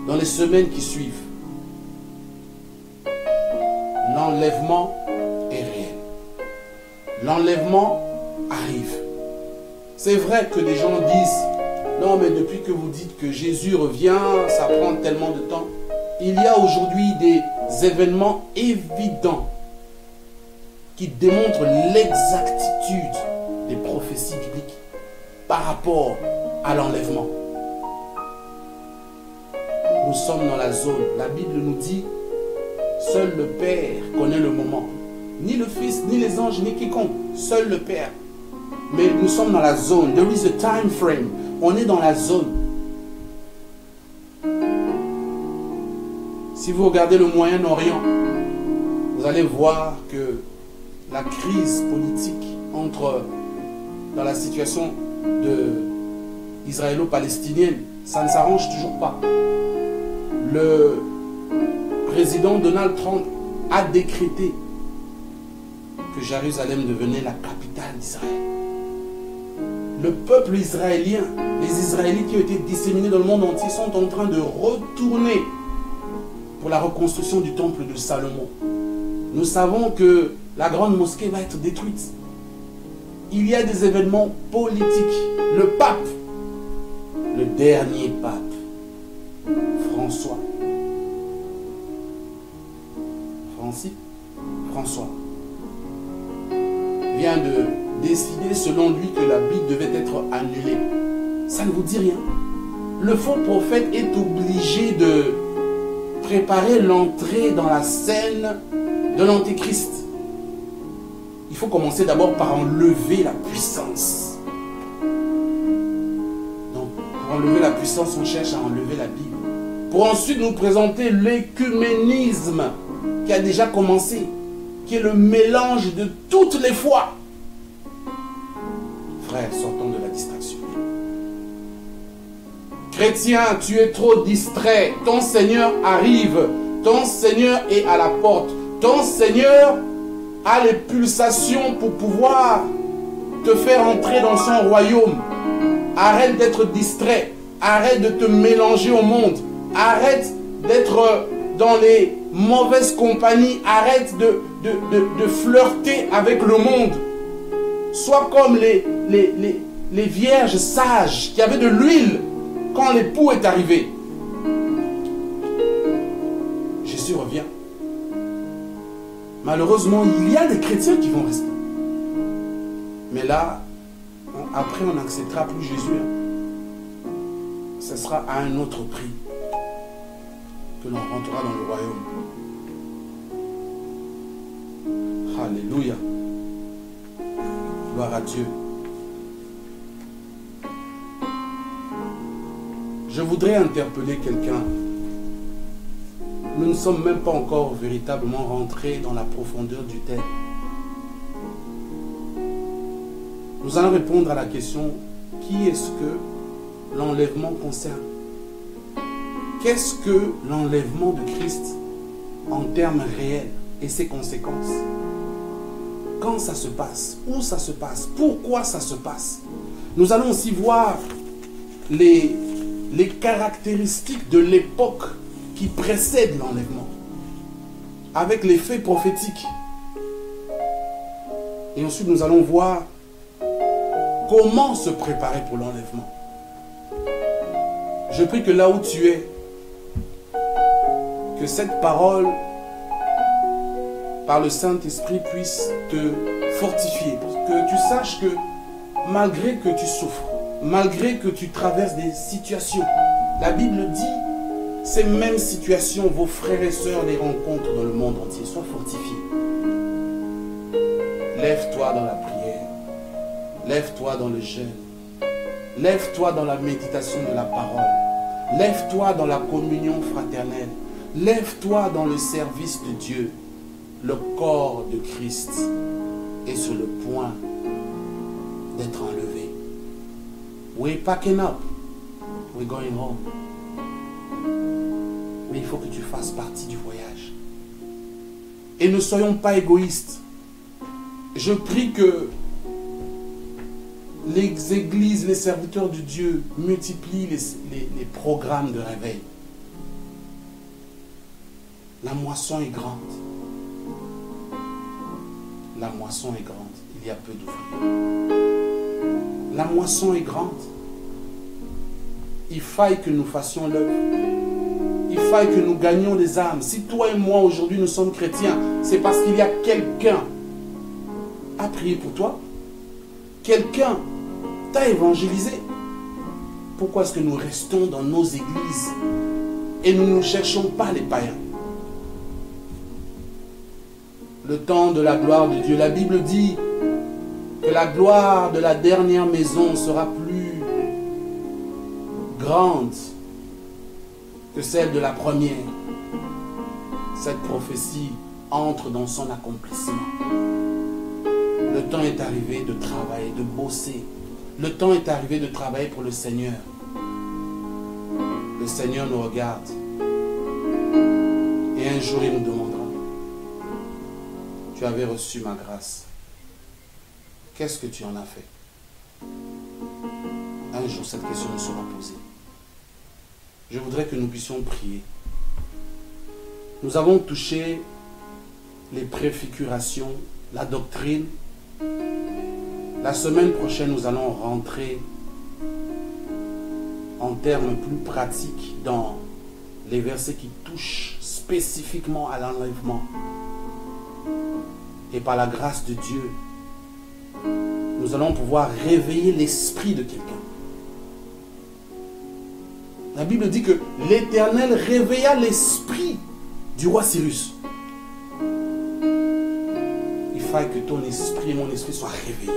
dans les semaines qui suivent. L'enlèvement est réel. L'enlèvement arrive. C'est vrai que les gens disent: non, mais depuis que vous dites que Jésus revient, ça prend tellement de temps. Il y a aujourd'hui des événements évidents qui démontrent l'exactitude des prophéties bibliques par rapport à l'enlèvement. Nous sommes dans la zone. La Bible nous dit: seul le Père connaît le moment. Ni le Fils, ni les anges, ni quiconque. Seul le Père. Mais nous sommes dans la zone. There is a time frame. On est dans la zone. Si vous regardez le Moyen-Orient, vous allez voir que la crise politique dans la situation israélo-palestinienne, ça ne s'arrange toujours pas. Le président Donald Trump a décrété que Jérusalem devenait la capitale d'Israël. Le peuple israélien, les Israélites qui ont été disséminés dans le monde entier sont en train de retourner pour la reconstruction du temple de Salomon. Nous savons que la grande mosquée va être détruite. Il y a des événements politiques. Le pape, le dernier pape, François, vient de décider selon lui que la Bible devait être annulée. Ça ne vous dit rien? Le faux prophète est obligé de préparer l'entrée dans la scène de l'antéchrist. Il faut commencer d'abord par enlever la puissance. Donc, pour enlever la puissance, on cherche à enlever la Bible. Pour ensuite nous présenter l'écuménisme qui a déjà commencé, qui est le mélange de toutes les foi. Frère, sortons de la distraction. Chrétien, tu es trop distrait. Ton Seigneur arrive. Ton Seigneur est à la porte. Ton Seigneur a les pulsations pour pouvoir te faire entrer dans son royaume. Arrête d'être distrait. Arrête de te mélanger au monde. Arrête d'être dans les mauvaises compagnies. Arrête de flirter avec le monde. Sois comme les vierges sages qui avaient de l'huile quand l'époux est arrivé. Jésus revient. Malheureusement, il y a des chrétiens qui vont rester. Mais là, après, on n'acceptera plus Jésus. Ce sera à un autre prix que l'on rentrera dans le royaume. Alléluia. Gloire à Dieu. Je voudrais interpeller quelqu'un. Nous ne sommes même pas encore véritablement rentrés dans la profondeur du thème. Nous allons répondre à la question: qui est-ce que l'enlèvement concerne? Qu'est-ce que l'enlèvement de Christ en termes réels et ses conséquences? Quand ça se passe? Où ça se passe? Pourquoi ça se passe? Nous allons aussi voir les caractéristiques de l'époque qui précède l'enlèvement, avec les faits prophétiques. Et ensuite, nous allons voir comment se préparer pour l'enlèvement. Je prie que là où tu es, que cette parole, par le Saint-Esprit, puisse te fortifier. Que tu saches que malgré que tu souffres, malgré que tu traverses des situations, la Bible dit, ces mêmes situations, vos frères et sœurs les rencontrent dans le monde entier. Sois fortifié. Lève-toi dans la prière. Lève-toi dans le jeûne. Lève-toi dans la méditation de la parole. Lève-toi dans la communion fraternelle. Lève-toi dans le service de Dieu. Le corps de Christ est sur le point d'être enlevé. We're packing up. We're going home. Mais il faut que tu fasses partie du voyage. Et ne soyons pas égoïstes. Je prie que les églises, les serviteurs de Dieu multiplient les programmes de réveil. La moisson est grande. La moisson est grande. Il y a peu d'ouvriers. La moisson est grande. Il faille que nous fassions l'œuvre. Il faille que nous gagnions des âmes. Si toi et moi aujourd'hui nous sommes chrétiens, c'est parce qu'il y a quelqu'un à prier pour toi. Quelqu'un t'a évangélisé. Pourquoi est-ce que nous restons dans nos églises et nous ne cherchons pas les païens? Le temps de la gloire de Dieu. La Bible dit que la gloire de la dernière maison sera plus grande que celle de la première. Cette prophétie entre dans son accomplissement. Le temps est arrivé de travailler, de bosser. Le temps est arrivé de travailler pour le Seigneur. Le Seigneur nous regarde. Et un jour, il nous demandera: tu avais reçu ma grâce. Qu'est-ce que tu en as fait? Un jour, cette question nous sera posée. Je voudrais que nous puissions prier. Nous avons touché les préfigurations, la doctrine. La semaine prochaine, nous allons rentrer en termes plus pratiques dans les versets qui touchent spécifiquement à l'enlèvement. Et par la grâce de Dieu, nous allons pouvoir réveiller l'esprit de quelqu'un. La Bible dit que l'Éternel réveilla l'esprit du roi Cyrus. Il faille que ton esprit et mon esprit soient réveillés.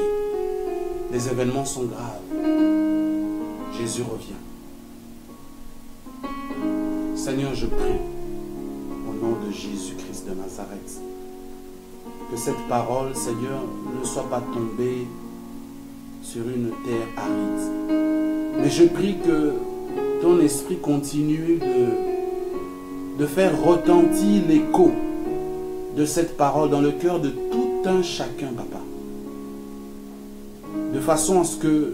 Les événements sont graves. Jésus revient. Seigneur, je prie au nom de Jésus-Christ de Nazareth que cette parole, Seigneur, ne soit pas tombée sur une terre aride. Mais je prie que ton esprit continue de faire retentir l'écho de cette parole dans le cœur de tout un chacun, Papa. De façon à ce que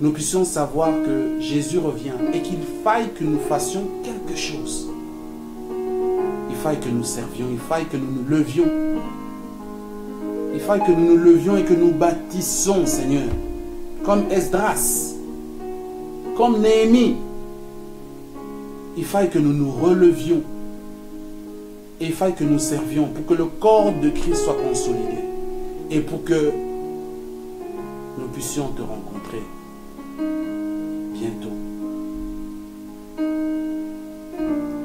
nous puissions savoir que Jésus revient et qu'il faille que nous fassions quelque chose. Il faille que nous servions, il faille que nous nous levions. Il faille que nous nous levions et que nous bâtissons, Seigneur, comme Esdras, comme Néhémie. Il faille que nous nous relevions et il faille que nous servions pour que le corps de Christ soit consolidé et pour que nous puissions te rencontrer bientôt.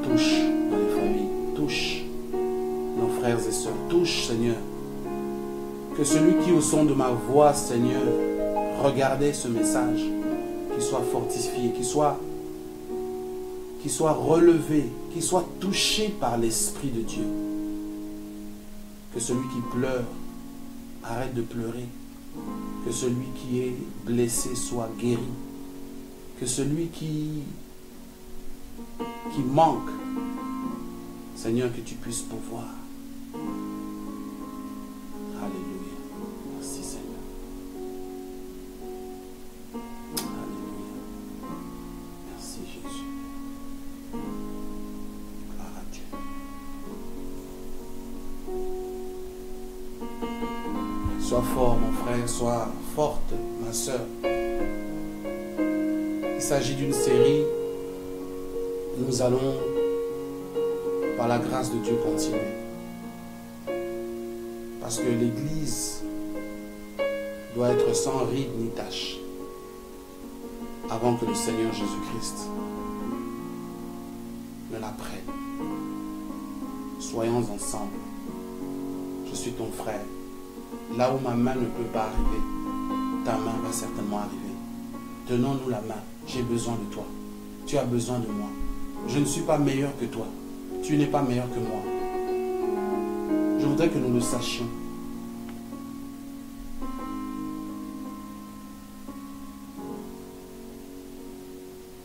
Touche dans les familles, touche nos frères et sœurs, touche, Seigneur. Que celui qui, au son de ma voix, Seigneur, regardait ce message, qu'il soit fortifié, qu'il soit relevé, qu'il soit touché par l'Esprit de Dieu. Que celui qui pleure arrête de pleurer. Que celui qui est blessé soit guéri. Que celui qui manque, Seigneur, que tu puisses pourvoir. Alléluia. Merci, Seigneur. Alléluia. Merci, Jésus. Gloire à Dieu. Sois fort, mon frère, sois forte, ma soeur. Il s'agit d'une série Nous allons, par la grâce de Dieu, continuer. Parce que l'Église doit être sans ride ni tache avant que le Seigneur Jésus-Christ ne la prenne. Soyons ensemble. Je suis ton frère. Là où ma main ne peut pas arriver, ta main va certainement arriver. Tenons-nous la main. J'ai besoin de toi. Tu as besoin de moi. Je ne suis pas meilleur que toi. Tu n'es pas meilleur que moi. Je voudrais que nous le sachions.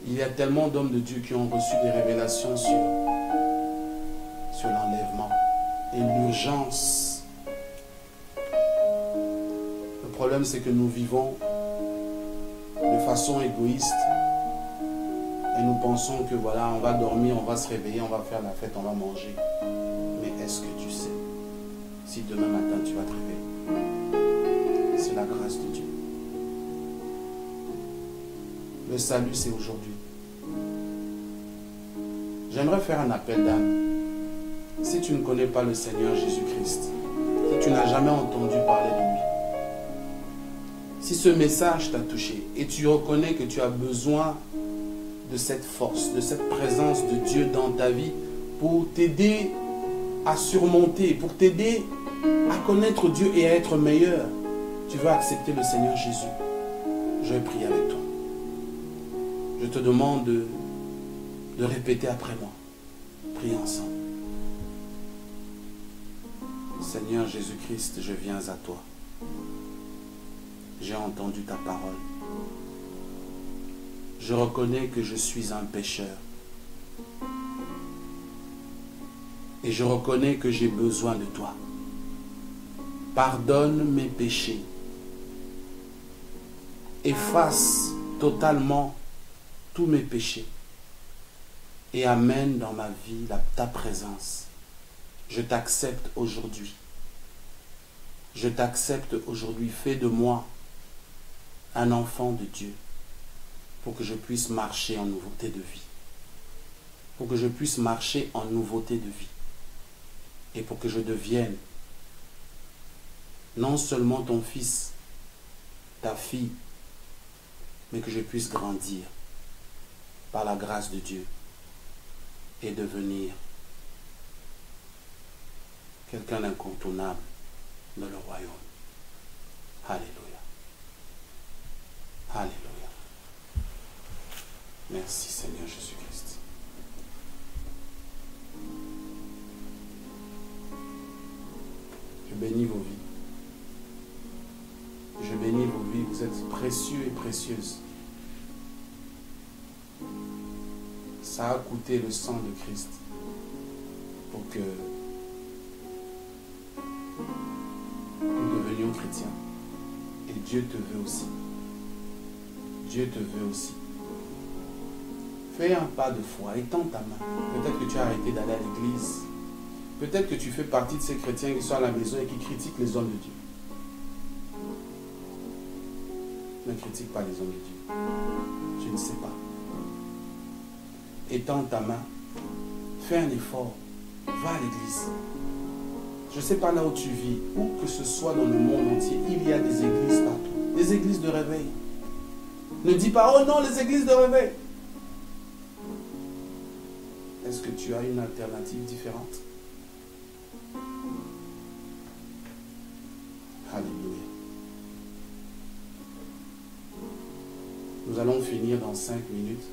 Il y a tellement d'hommes de Dieu qui ont reçu des révélations sur l'enlèvement et l'urgence. Le problème, c'est que nous vivons de façon égoïste et nous pensons que voilà, on va dormir, on va se réveiller, on va faire la fête, on va manger. Mais est-ce que tu sais si demain matin tu vas te réveiller? C'est la grâce de Dieu. Le salut, c'est aujourd'hui. J'aimerais faire un appel d'âme. Si tu ne connais pas le Seigneur Jésus-Christ, si tu n'as jamais entendu parler de lui, si ce message t'a touché et tu reconnais que tu as besoin de cette force, de cette présence de Dieu dans ta vie pour t'aider à surmonter, pour t'aider à connaître Dieu et à être meilleur, tu veux accepter le Seigneur Jésus, je vais prier avec toi. Je te demande de répéter après moi. Prions ensemble. Seigneur Jésus-Christ, je viens à toi. J'ai entendu ta parole. Je reconnais que je suis un pécheur. Et je reconnais que j'ai besoin de toi. Pardonne mes péchés. Efface totalement tous mes péchés et amène dans ma vie ta présence. Je t'accepte aujourd'hui. Je t'accepte aujourd'hui. Fais de moi un enfant de Dieu pour que je puisse marcher en nouveauté de vie. Pour que je puisse marcher en nouveauté de vie. Et pour que je devienne non seulement ton fils, ta fille, mais que je puisse grandir par la grâce de Dieu et devenir quelqu'un d'incontournable dans le royaume. Alléluia. Alléluia. Merci Seigneur Jésus-Christ. Je bénis vos vies. Je bénis vos vies. Vous êtes précieux et précieuses. Ça a coûté le sang de Christ pour que nous devenions chrétiens. Et Dieu te veut aussi. Dieu te veut aussi. Fais un pas de foi, étends ta main. Peut-être que tu as arrêté d'aller à l'église. Peut-être que tu fais partie de ces chrétiens qui sont à la maison et qui critiquent les hommes de Dieu. Ne critique pas les hommes de Dieu. Je ne sais pas. Étends ta main. Fais un effort. Va à l'église. Je ne sais pas là où tu vis, où que ce soit dans le monde entier, il y a des églises partout. Des églises de réveil. Ne dis pas, oh non, les églises de réveil. Est-ce que tu as une alternative différente? Alléluia. Nous allons finir dans 5 minutes.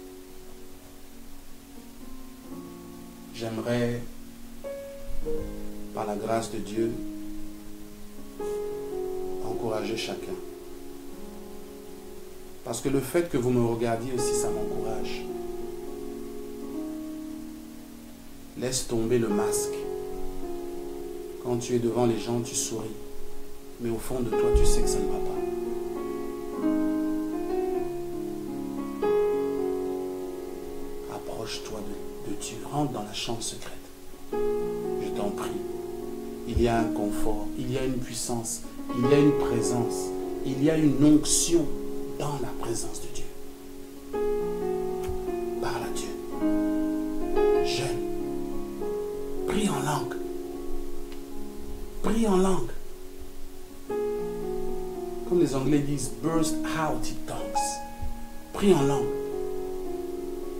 J'aimerais, par la grâce de Dieu, encourager chacun. Parce que le fait que vous me regardiez aussi, ça m'encourage. Laisse tomber le masque. Quand tu es devant les gens, tu souris. Mais au fond de toi, tu sais que ça ne va pas. Approche-toi de Dieu. Rentre dans la chambre secrète. Je t'en prie. Il y a un confort, il y a une puissance, il y a une présence, il y a une onction dans la présence de Dieu. Parle à Dieu. Prie en langue. Prie en langue. Comme les Anglais disent, burst out in tongues. Prie en langue.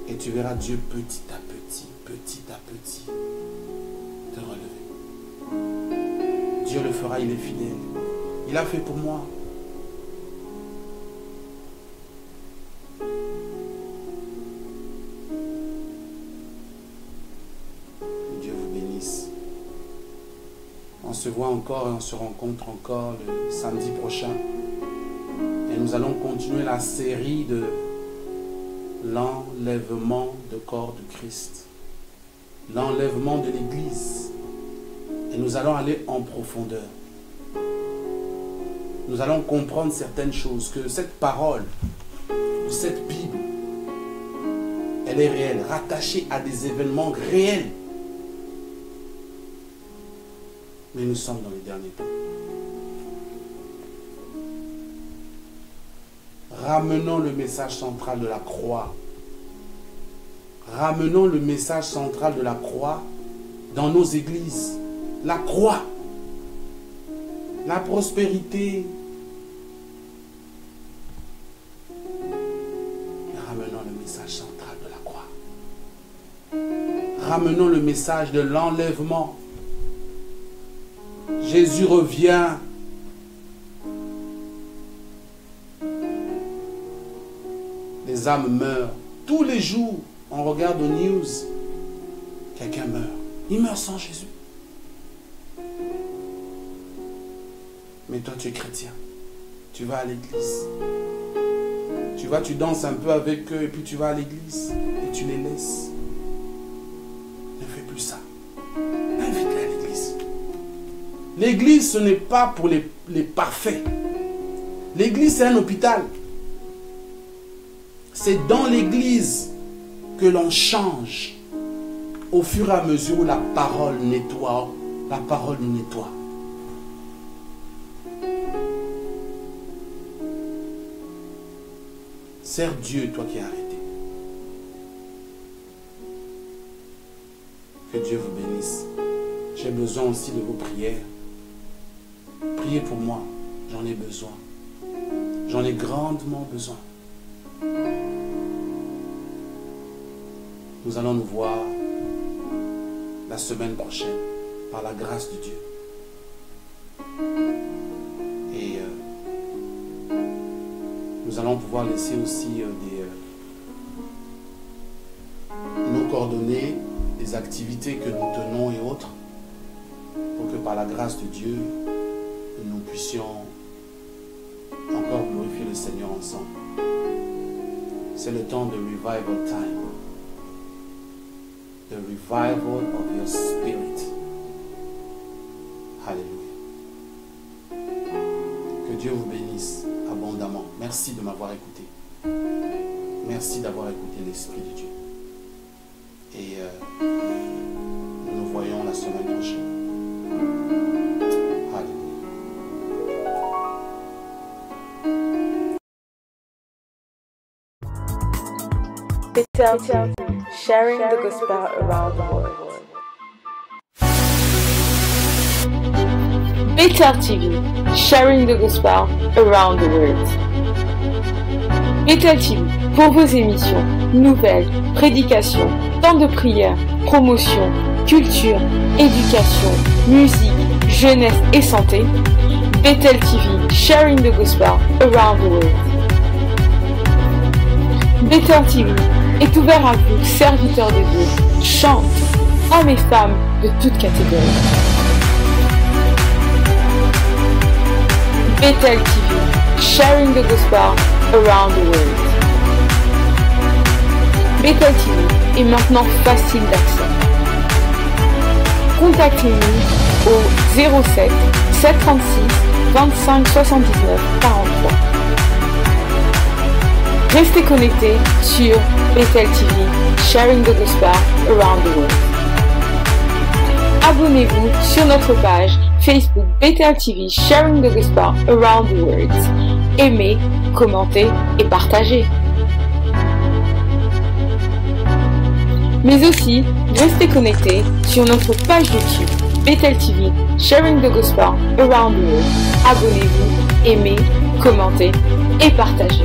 Et tu verras Dieu petit à petit te relever. Dieu le fera, il est fidèle. Il a fait pour moi. Dieu vous bénisse. On se voit encore et on se rencontre encore le samedi prochain. Et nous allons continuer la série de l'enlèvement du corps de Christ. L'enlèvement de l'Église. Et nous allons aller en profondeur. Nous allons comprendre certaines choses, que cette parole, cette Bible, elle est réelle, rattachée à des événements réels. Mais nous sommes dans les derniers temps. Ramenons le message central de la croix. Ramenons le message central de la croix dans nos églises. La croix. La prospérité. Ramenons le message central de la croix. Ramenons le message de l'enlèvement. Jésus revient. Les âmes meurent. Tous les jours, on regarde aux news, quelqu'un meurt. Il meurt sans Jésus. Mais toi, tu es chrétien. Tu vas à l'église. Tu danses un peu avec eux et puis tu vas à l'église et tu les laisses. Ne fais plus ça. Invite-les à l'église. L'église, ce n'est pas pour les parfaits. L'église, c'est un hôpital. C'est dans l'église que l'on change au fur et à mesure où la parole nettoie. La parole nous nettoie. Sers Dieu, toi qui as arrêté. Que Dieu vous bénisse. J'ai besoin aussi de vos prières. Priez pour moi. J'en ai besoin. J'en ai grandement besoin. Nous allons nous voir la semaine prochaine par la grâce de Dieu. Et nous allons pouvoir laisser aussi nos coordonnées, des activités que nous tenons et autres, pour que par la grâce de Dieu, nous puissions encore glorifier le Seigneur ensemble. C'est le temps de revival time. The revival of your spirit. Alléluia. Que Dieu vous bénisse abondamment. Merci de m'avoir écouté. Merci d'avoir écouté l'Esprit de Dieu. Et nous nous voyons la semaine prochaine. Alléluia. Sharing the gospel around the world. Bethel TV, sharing the gospel around the world. Bethel TV, pour vos émissions, nouvelles, prédications, temps de prière, promotion, culture, éducation, musique, jeunesse et santé. Bethel TV, sharing the gospel around the world. Bethel TV est ouvert à vous, serviteurs de Dieu, chante, hommes et femmes de toutes catégories. Bethel TV, sharing the gospel around the world. Bethel TV est maintenant facile d'accès. Contactez-nous au 07 736 25 79 43. Restez connectés sur Bethel TV, sharing the gospel around the world. Abonnez-vous sur notre page Facebook Bethel TV, sharing the gospel around the world. Aimez, commentez et partagez. Mais aussi, restez connectés sur notre page YouTube Bethel TV, Sharing the Gospel Around the World. Abonnez-vous, aimez, commentez et partagez.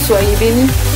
Soyez bénis.